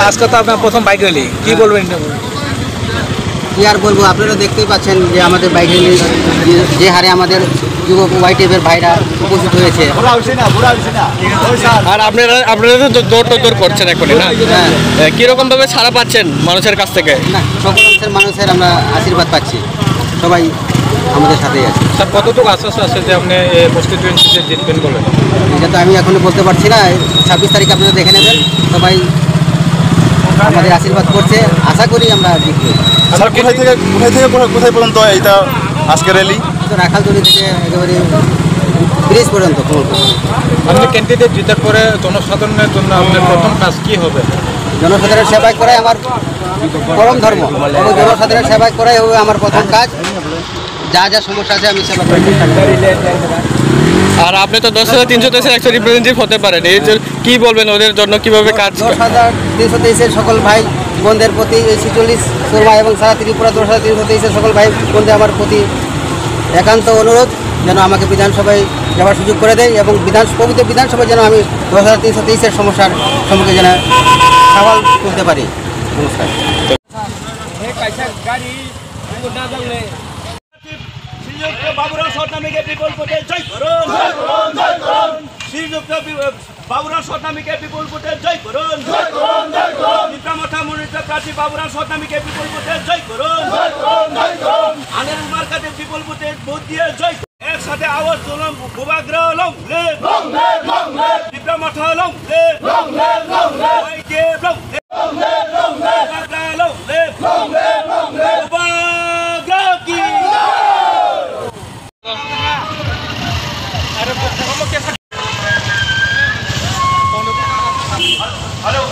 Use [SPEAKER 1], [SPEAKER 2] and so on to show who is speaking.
[SPEAKER 1] আজকে তো আপনার প্রথম বাইক র্যালি, কি বলবেন?
[SPEAKER 2] কি আর বলবো, আপনারা দেখতেই পাচ্ছেন যে আমাদের বাইক র্যালি যে হারে আমাদের যুবক ওয়াইটিএফের ভাইরা উপস্থিত হয়েছে।
[SPEAKER 3] আর আপনারা তো দৌড় করছেন এখন, না? হ্যাঁ। কিরকম ভাবে ছাড়া পাচ্ছেন মানুষের কাছ থেকে?
[SPEAKER 2] না, সকল অংশের মানুষের আমরা আশীর্বাদ পাচ্ছি, সবাই আমাদের সাথেই আছে।
[SPEAKER 1] স্যার, কতটুকু আশ্বাস আছে যে আপনি কনস্টিটিউয়েন্সিতে জিতবেন বলেন?
[SPEAKER 2] এটা তো আমি এখনো বলতে পারছি না, 26 তারিখ আপনারা দেখে নেবেন। সবাই আমাদের আশীর্বাদ করছে, আশা করি আমরা জিতবো।
[SPEAKER 4] স্যার, কোথায় পর্যন্ত এটা আজকে র্যালি?
[SPEAKER 2] রাখালতলী থেকে একেবারে ব্রিজ পর্যন্ত।
[SPEAKER 1] আপনি ক্যান্ডিডেট জিতার পরে জনসাধারণের জন্য আপনার প্রথম কাজ কি হবে?
[SPEAKER 2] জনসাধারণের সেবা করাই আমার পরম ধর্ম, এবং জনসাধারণের সেবা করাই হবে আমার প্রথম কাজ। যা যা সমস্যা আছে আমি সেবা করি।
[SPEAKER 3] আর আপনি তো 10,323 একশো রিপ্রেজেন্টেটিভ হতে পারেন, এই কি বলবেন ওদের জন্য, কিভাবে কাজ?
[SPEAKER 2] 10,323 সকল ভাই বোনদের প্রতি, 46 শর্মা এবং সারা ত্রিপুরা 10,323 সকল ভাই বোনদের আমার প্রতি একান্ত অনুরোধ যেন আমাকে বিধানসভায় যাওয়ার সুযোগ করে দেয়, এবং পবিত্র বিধানসভায় যেন আমি 10,323 সমস্যার সম্মুখে যেন সওয়াল তুলতে পারি। নমস্কার।
[SPEAKER 5] বাবুরাও শতামিকে বিপুল ভোটে জয় করুন, শ্রীযুক্ত বাবুরাও শতামিকে বিপুল ভোটে জয় করুন, পিতামাতা মনোনীত প্রার্থী বাবুরাও শতামিকে বিপুল ভোটে জয় করুন, আনিল মার্কাতে বিপুল ভোটে ভোট দিয়ে জয়। একসাথে আওয়াজ তুলুন, ভূভাগ্রহ লং লিভ, পিতামাতা long live, YTF long live, ভূভাগ্রহ লং লিভ, ভূভাগ্রহ কি Hello.